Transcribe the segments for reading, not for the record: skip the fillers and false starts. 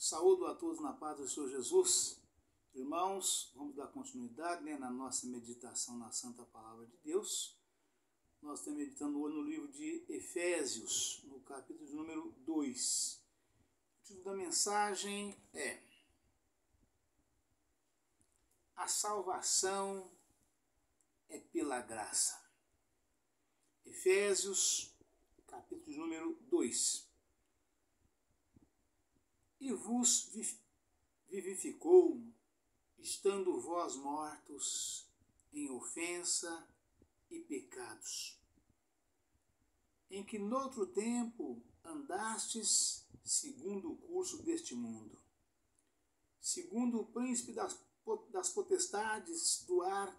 Saúdo a todos na paz do Senhor Jesus. Irmãos, vamos dar continuidade na nossa meditação na Santa Palavra de Deus. Nós estamos meditando hoje no livro de Efésios, no capítulo de número 2. O título da mensagem é A salvação é pela graça. Efésios, capítulo de número 2. E vos vivificou, estando vós mortos em ofensa e pecados, em que noutro tempo andastes segundo o curso deste mundo, segundo o príncipe das potestades do ar,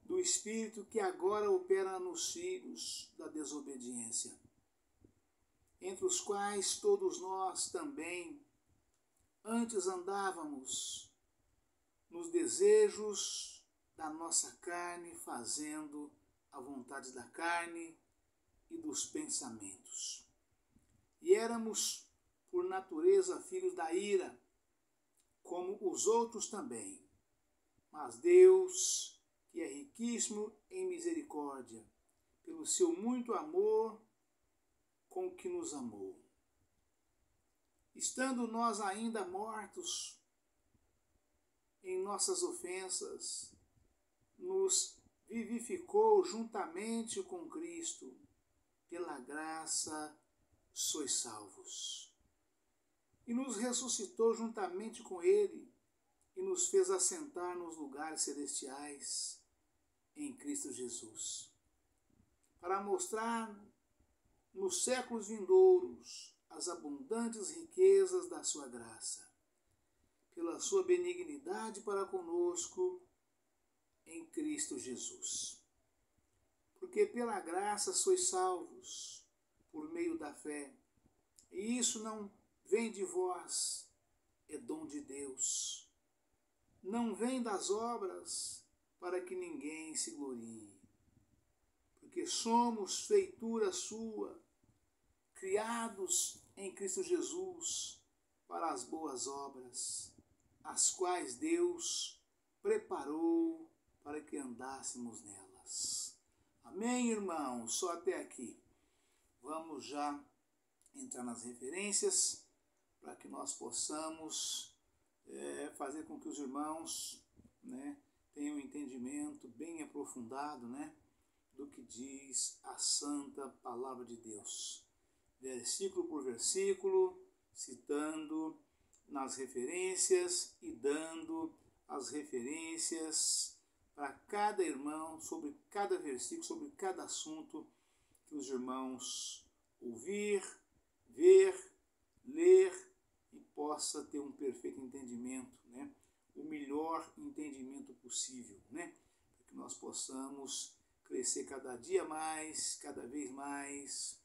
do espírito que agora opera nos filhos da desobediência, entre os quais todos nós também antes andávamos nos desejos da nossa carne, fazendo a vontade da carne e dos pensamentos. E éramos, por natureza, filhos da ira, como os outros também. Mas Deus, que é riquíssimo em misericórdia, pelo seu muito amor com que nos amou, estando nós ainda mortos em nossas ofensas, nos vivificou juntamente com Cristo. Pela graça sois salvos. E nos ressuscitou juntamente com Ele e nos fez assentar nos lugares celestiais em Cristo Jesus, para mostrar nos séculos vindouros as abundantes riquezas da sua graça, pela sua benignidade para conosco em Cristo Jesus. Porque pela graça sois salvos, por meio da fé. E isso não vem de vós, é dom de Deus. Não vem das obras, para que ninguém se glorie. Porque somos feitura sua, criados em Cristo Jesus para as boas obras, as quais Deus preparou para que andássemos nelas. Amém, irmãos? Só até aqui. Vamos já entrar nas referências para que nós possamos fazer com que os irmãos tenham um entendimento bem aprofundado do que diz a Santa Palavra de Deus. Versículo por versículo, citando nas referências e dando as referências para cada irmão, sobre cada versículo, sobre cada assunto que os irmãos ouvir, ver, ler e possa ter um perfeito entendimento, o melhor entendimento possível, para que nós possamos crescer cada dia mais, cada vez mais,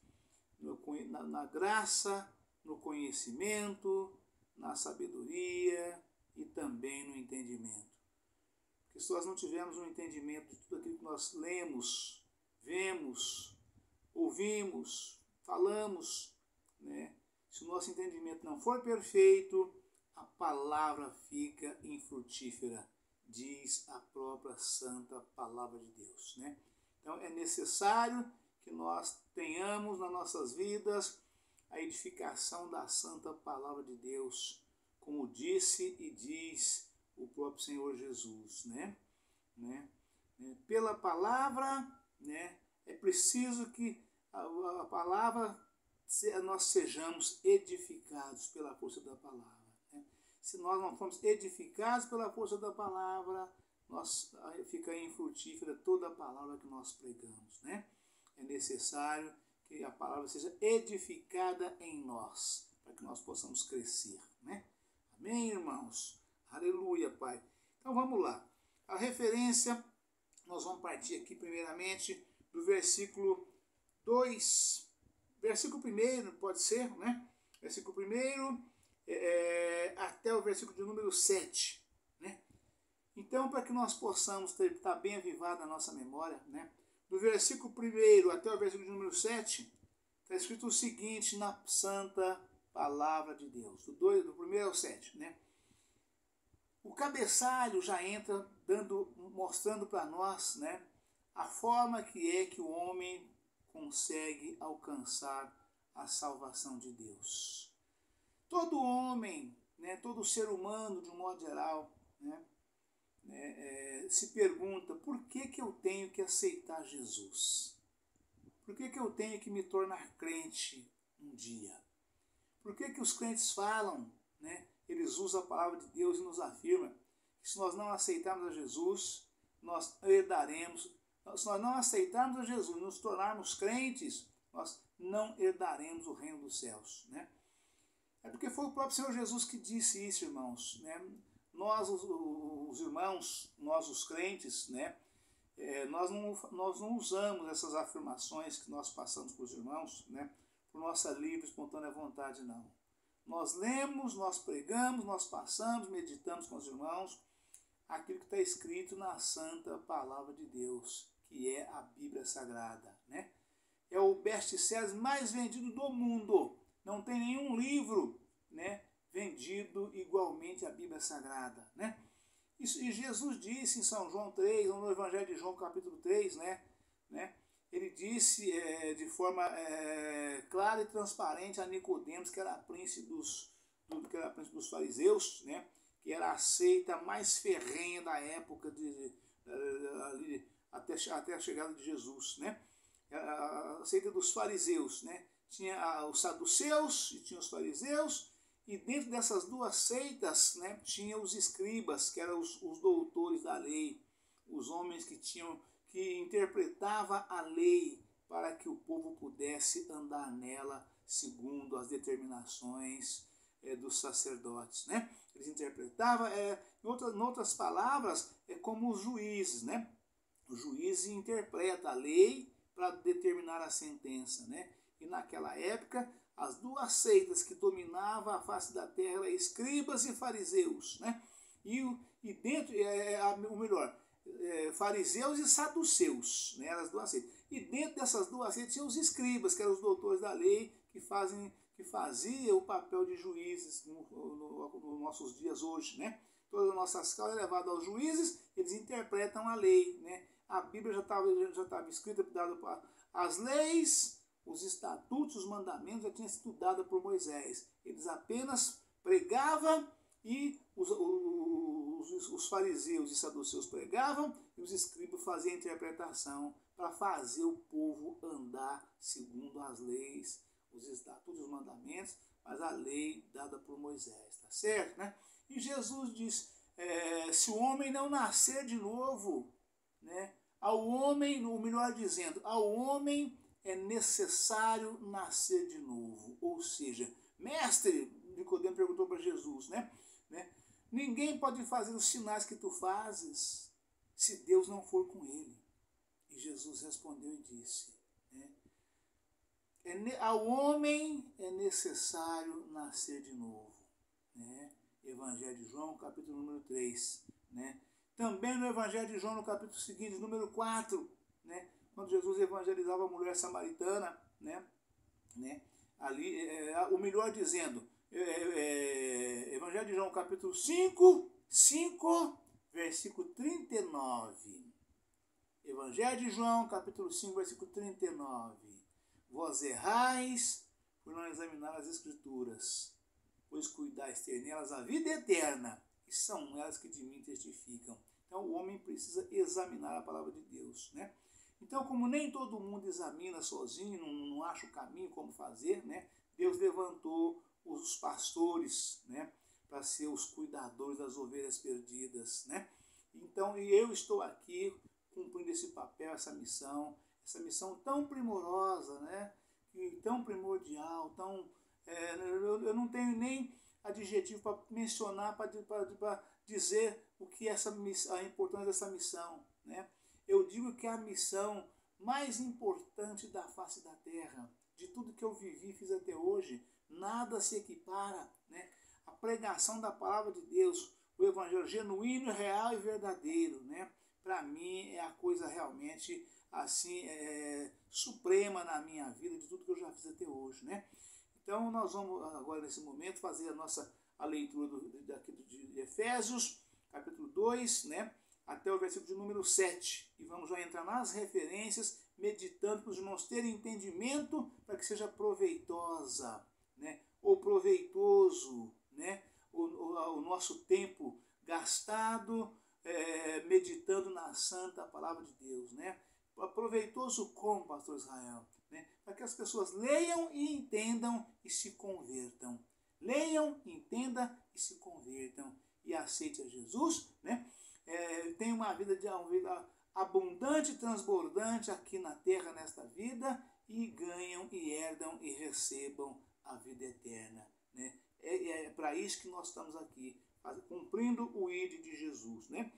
na graça, no conhecimento, na sabedoria e também no entendimento. Porque se nós não tivermos um entendimento de tudo aquilo que nós lemos, vemos, ouvimos, falamos, se o nosso entendimento não for perfeito, a palavra fica infrutífera, diz a própria Santa Palavra de Deus. Então é necessário que nós tenhamos nas nossas vidas a edificação da Santa Palavra de Deus, como disse e diz o próprio Senhor Jesus. Pela palavra, é preciso que a palavra, nós sejamos edificados pela força da palavra. Se nós não formos edificados pela força da palavra, fica infrutífera toda a palavra que nós pregamos. É necessário que a palavra seja edificada em nós, para que nós possamos crescer. Amém, irmãos? Aleluia, Pai. Então vamos lá. A referência, nós vamos partir aqui primeiramente do versículo 2. Versículo 1, pode ser, Versículo 1 até o versículo de número 7. Então, para que nós possamos estar bem avivado na nossa memória, do versículo 1 até o versículo de número 7, está escrito o seguinte na Santa palavra de Deus. Do 1 ao 7, né? O cabeçalho já entra mostrando para nós, né, a forma que o homem consegue alcançar a salvação de Deus. Todo homem, né, todo ser humano, de um modo geral, né, se pergunta: por que eu tenho que aceitar Jesus? Por que eu tenho que me tornar crente um dia? Por que os crentes falam, né, eles usam a palavra de Deus e nos afirma que se nós não aceitarmos a Jesus, nós herdaremos. Se nós não aceitarmos a Jesus e nos tornarmos crentes, nós não herdaremos o reino dos céus, né? É porque foi o próprio Senhor Jesus que disse isso, irmãos, né? Nós, os irmãos, nós, os crentes, né? Nós não usamos essas afirmações que nós passamos para os irmãos, né, por nossa livre e espontânea vontade, não. Nós lemos, nós pregamos, nós passamos, meditamos com os irmãos aquilo que está escrito na Santa Palavra de Deus, que é a Bíblia Sagrada, né? É o best-seller mais vendido do mundo. Não tem nenhum livro, né, vendido igualmente à Bíblia Sagrada, né? E Jesus disse em São João 3, no Evangelho de João capítulo 3, né, ele disse de forma clara e transparente a Nicodemos, que era príncipe dos fariseus, né, que era a seita mais ferrenha da época até a chegada de Jesus, né? A seita dos fariseus, né? Tinha os saduceus e tinha os fariseus, e dentro dessas duas seitas, né, tinha os escribas, que eram os doutores da lei, os homens que interpretavam a lei para que o povo pudesse andar nela segundo as determinações dos sacerdotes, né? Eles interpretavam, em outras palavras, como os juízes, né? O juiz interpreta a lei para determinar a sentença, né? E naquela época, as duas seitas que dominavam a face da terra eram escribas e fariseus, né? E dentro, fariseus e saduceus, né? Eram as duas seitas. E dentro dessas duas seitas tinha os escribas, que eram os doutores da lei, que faziam o papel de juízes nos nossos dias hoje, né? Todas as nossas causas levadas aos juízes, eles interpretam a lei, né? A Bíblia já estava escrita, dada as leis, os estatutos, os mandamentos já tinham sido dados por Moisés. Eles apenas pregavam e os fariseus e saduceus pregavam e os escribas faziam a interpretação para fazer o povo andar segundo as leis, os estatutos, os mandamentos, mas a lei dada por Moisés, tá certo, né? E Jesus diz, se o homem não nascer de novo, né, ao homem, ou melhor dizendo, ao homem é necessário nascer de novo. Ou seja, mestre, Nicodemo perguntou para Jesus, né? Ninguém pode fazer os sinais que tu fazes se Deus não for com ele. E Jesus respondeu e disse, né, ao homem é necessário nascer de novo. Né? Evangelho de João, capítulo número 3. Né? Também no Evangelho de João, no capítulo seguinte, número 4, né? Quando Jesus evangelizava a mulher samaritana, né? Ali, o melhor dizendo, Evangelho de João, capítulo 5, versículo 39. Evangelho de João, capítulo 5, versículo 39. Vós errais por não examinar as Escrituras, pois cuidais ter nelas a vida eterna, e são elas que de mim testificam. Então o homem precisa examinar a palavra de Deus, né? Então, como nem todo mundo examina sozinho, não acha o caminho como fazer, né? Deus levantou os pastores, né, para ser os cuidadores das ovelhas perdidas, né? Então, eu estou aqui cumprindo esse papel, essa missão tão primorosa, né? Tão primordial, tão eu não tenho nem adjetivo para mencionar, para dizer o que é a importância dessa missão, né? Eu digo que é a missão mais importante da face da terra, de tudo que eu vivi e fiz até hoje, nada se equipara, né? A pregação da palavra de Deus, o evangelho genuíno, real e verdadeiro, né? Para mim é a coisa realmente assim suprema na minha vida, de tudo que eu já fiz até hoje, né? Então nós vamos agora nesse momento fazer a leitura de Efésios, capítulo 2, né, até o versículo de número 7. E vamos já entrar nas referências, meditando para os irmãos terem entendimento para que seja proveitosa, né, ou proveitoso, né, o nosso tempo gastado meditando na santa palavra de Deus, né? Proveitoso como, pastor Israel? Né? Para que as pessoas leiam e entendam e se convertam. Leiam, entendam e se convertam. E aceitem a Jesus, né? Tenham uma vida abundante, transbordante aqui na terra, nesta vida, e ganham e herdam e recebam a vida eterna, né? É para isso que nós estamos aqui, cumprindo o ID de Jesus, né?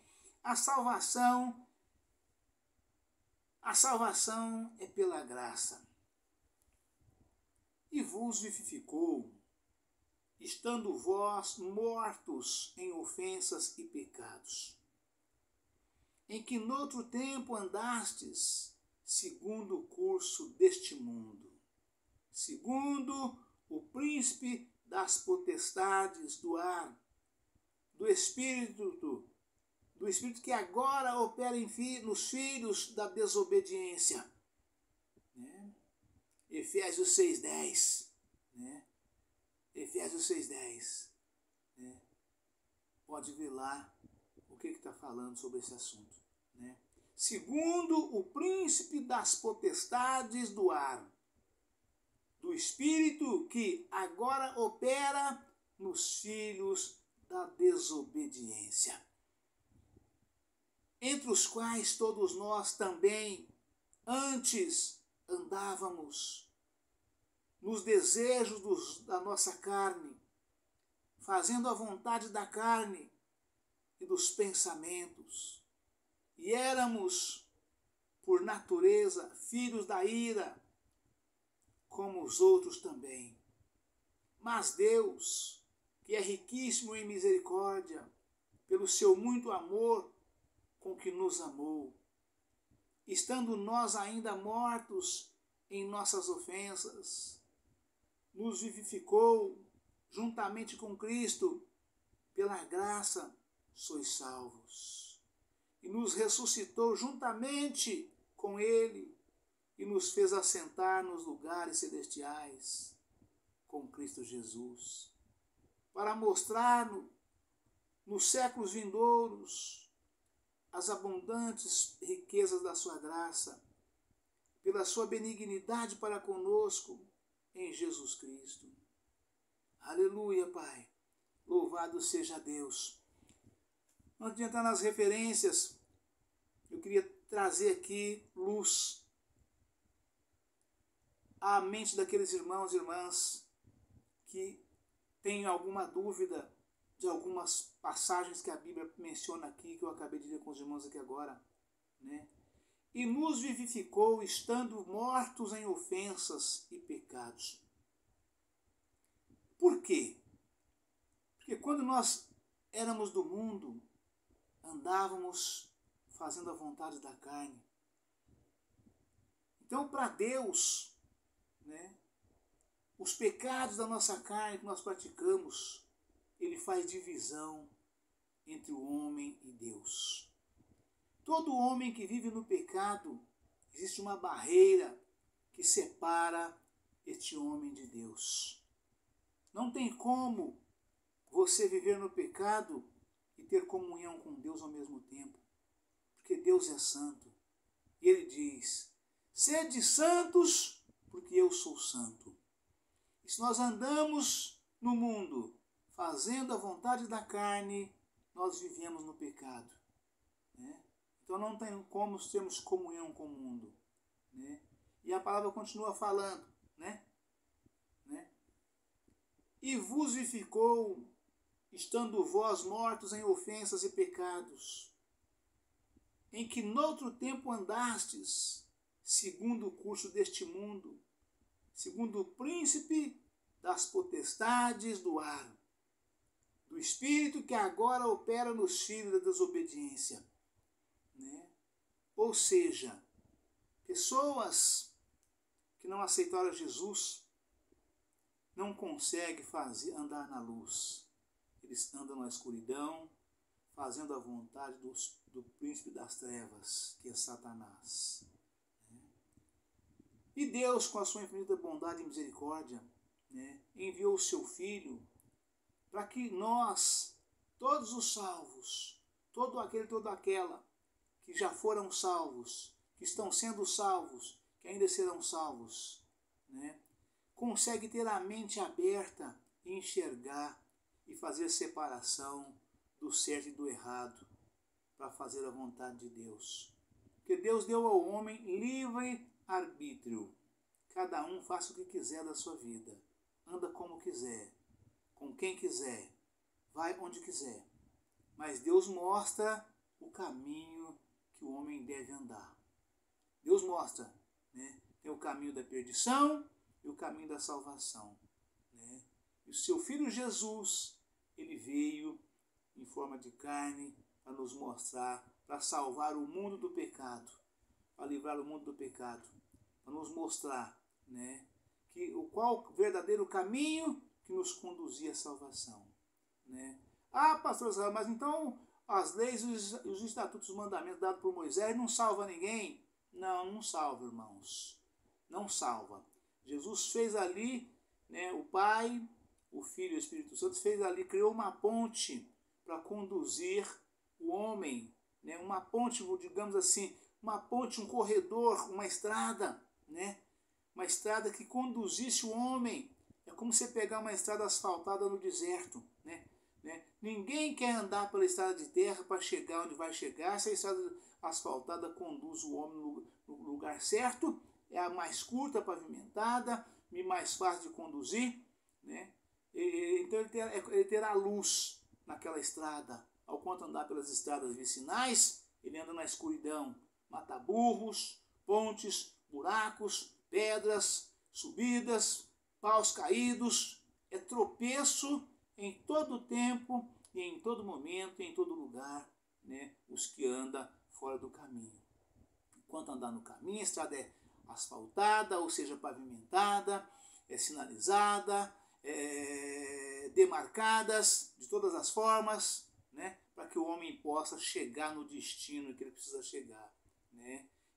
A salvação é pela graça. E vos vivificou, estando vós mortos em ofensas e pecados, em que noutro tempo andastes, segundo o curso deste mundo, segundo o príncipe das potestades do ar, do Espírito que agora opera nos filhos da desobediência. Né? Efésios 6,10. Né? Efésios 6,10. Né? Pode ver lá o que está falando sobre esse assunto. Né? Segundo o príncipe das potestades do ar, do Espírito que agora opera nos filhos da desobediência, entre os quais todos nós também antes andávamos nos desejos da nossa carne, fazendo a vontade da carne e dos pensamentos, e éramos, por natureza, filhos da ira, como os outros também. Mas Deus, que é riquíssimo em misericórdia, pelo seu muito amor com que nos amou, estando nós ainda mortos em nossas ofensas, nos vivificou juntamente com Cristo, pela graça sois salvos, e nos ressuscitou juntamente com Ele, e nos fez assentar nos lugares celestiais com Cristo Jesus, para mostrar nos séculos vindouros as abundantes riquezas da sua graça, pela sua benignidade para conosco em Jesus Cristo. Aleluia, Pai. Louvado seja Deus. Antes de entrar nas referências, eu queria trazer aqui luz à mente daqueles irmãos e irmãs que têm alguma dúvida de algumas passagens que a Bíblia menciona aqui, que eu acabei de ler com os irmãos aqui agora, né? E nos vivificou, estando mortos em ofensas e pecados. Por quê? Porque quando nós éramos do mundo, andávamos fazendo a vontade da carne. Então, para Deus, né, os pecados da nossa carne que nós praticamos, Ele faz divisão entre o homem e Deus. Todo homem que vive no pecado, existe uma barreira que separa este homem de Deus. Não tem como você viver no pecado e ter comunhão com Deus ao mesmo tempo, porque Deus é santo. E Ele diz: sede santos, porque eu sou santo. E se nós andamos no mundo fazendo a vontade da carne, nós vivemos no pecado, né? Então não tem como termos comunhão com o mundo, né? E a palavra continua falando, né? E vos vivificou, estando vós mortos em ofensas e pecados, em que noutro tempo andastes, segundo o curso deste mundo, segundo o príncipe das potestades do ar, do Espírito que agora opera nos filhos da desobediência. Né? Ou seja, pessoas que não aceitaram Jesus, não consegue andar na luz. Eles andam na escuridão, fazendo a vontade do príncipe das trevas, que é Satanás. E Deus, com a sua infinita bondade e misericórdia, enviou o seu Filho para que nós, todos os salvos, todo aquele, toda aquela que já foram salvos, que estão sendo salvos, que ainda serão salvos, consegue ter a mente aberta e enxergar e fazer a separação do certo e do errado para fazer a vontade de Deus. Porque Deus deu ao homem livre arbítrio. Cada um faça o que quiser da sua vida. Anda como quiser, com quem quiser, vai onde quiser. Mas Deus mostra o caminho que o homem deve andar. Deus mostra, tem o caminho da perdição e o caminho da salvação. E o seu Filho Jesus, ele veio em forma de carne para nos mostrar, para salvar o mundo do pecado, para livrar o mundo do pecado, para nos mostrar qual o verdadeiro caminho que nos conduzia à salvação. Ah, pastor Israel, mas então as leis, os estatutos, os mandamentos dados por Moisés não salvam ninguém? Não, não salva, irmãos. Não salva. Jesus fez ali, o Pai, o Filho e o Espírito Santo fez ali, criou uma ponte para conduzir o homem, uma ponte, digamos assim, uma ponte, um corredor, uma estrada, uma estrada que conduzisse o homem. É como você pegar uma estrada asfaltada no deserto, Ninguém quer andar pela estrada de terra para chegar onde vai chegar. Se a estrada asfaltada conduz o homem no lugar certo, é a mais curta, pavimentada, e mais fácil de conduzir, Então ele terá luz naquela estrada. Ao quanto andar pelas estradas vicinais, ele anda na escuridão, mata burros, pontes, buracos, pedras, subidas, paus caídos, é tropeço em todo tempo e em todo momento, em todo lugar, os que andam fora do caminho. Enquanto andar no caminho, a estrada é asfaltada, ou seja, pavimentada, é sinalizada, demarcadas de todas as formas, para que o homem possa chegar no destino que ele precisa chegar.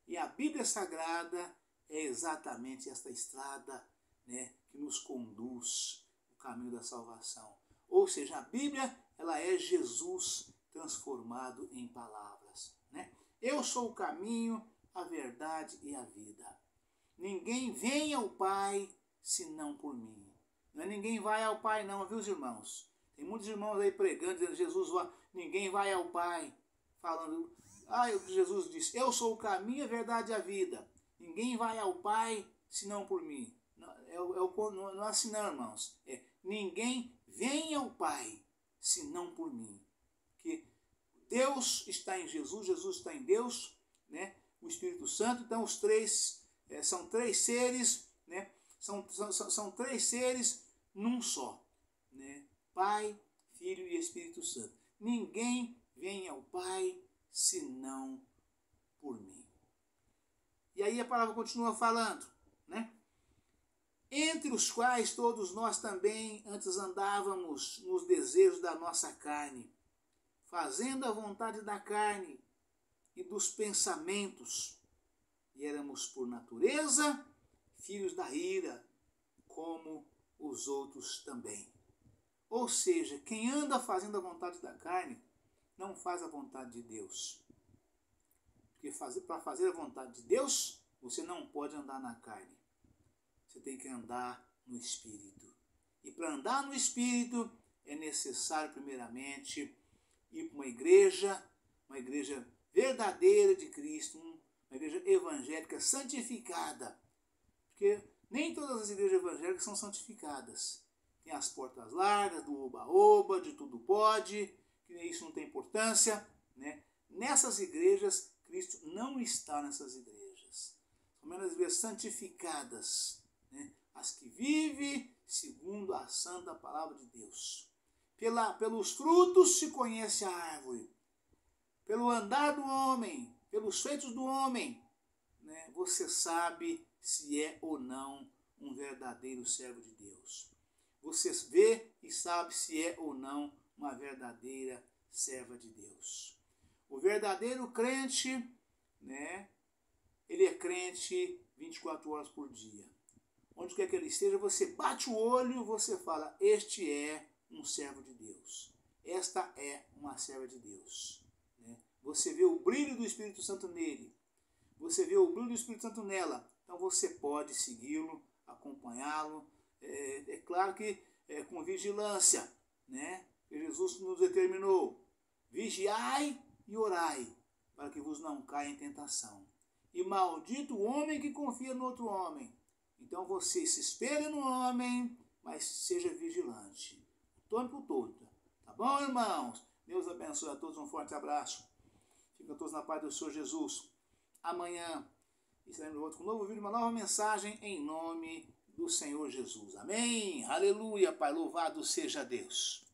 E a Bíblia Sagrada é exatamente esta estrada, que nos conduz o caminho da salvação. Ou seja, a Bíblia, ela é Jesus transformado em palavras. Eu sou o caminho, a verdade e a vida. Ninguém vem ao Pai senão por mim. Não é ninguém vai ao Pai não, viu, irmãos? Tem muitos irmãos aí pregando, dizendo Jesus, ninguém vai ao Pai. Falando, Jesus disse, eu sou o caminho, a verdade e a vida. Ninguém vai ao Pai senão por mim. Não é assim não, irmãos. Ninguém vem ao Pai senão por mim. Porque Deus está em Jesus, Jesus está em Deus, o Espírito Santo. Então os três são três seres, são três seres num só, Pai, Filho e Espírito Santo. Ninguém vem ao Pai senão por mim. E aí a palavra continua falando, entre os quais todos nós também antes andávamos nos desejos da nossa carne, fazendo a vontade da carne e dos pensamentos, e éramos por natureza filhos da ira, como os outros também. Ou seja, quem anda fazendo a vontade da carne, não faz a vontade de Deus. Porque para fazer a vontade de Deus, você não pode andar na carne. Você tem que andar no Espírito. E para andar no Espírito, é necessário, primeiramente, ir para uma igreja verdadeira de Cristo, uma igreja evangélica santificada. Porque nem todas as igrejas evangélicas são santificadas. Tem as portas largas, do oba-oba, de tudo pode, que isso não tem importância. Nessas igrejas, Cristo não está nessas igrejas. São menos igrejas santificadas, as que vivem segundo a santa palavra de Deus. Pelos frutos se conhece a árvore. Pelo andar do homem, pelos feitos do homem, você sabe se é ou não um verdadeiro servo de Deus. você vê e sabe se é ou não uma verdadeira serva de Deus. O verdadeiro crente, né, ele é crente 24 horas por dia. Onde quer que ele esteja, você bate o olho, você fala, este é um servo de Deus. Esta é uma serva de Deus. Né? Você vê o brilho do Espírito Santo nele. Você vê o brilho do Espírito Santo nela. Então você pode segui-lo, acompanhá-lo. É claro que com vigilância, né? Que Jesus nos determinou. Vigiai e orai, para que vos não caia em tentação. E maldito o homem que confia no outro homem. Então você se espelhe no homem, mas seja vigilante. O tempo todo. Tá bom, irmãos? Deus abençoe a todos. Um forte abraço. Fiquem todos na paz do Senhor Jesus. Amanhã estaremos de volta com um novo vídeo, uma nova mensagem em nome do Senhor Jesus. Amém? Aleluia, Pai. Louvado seja Deus.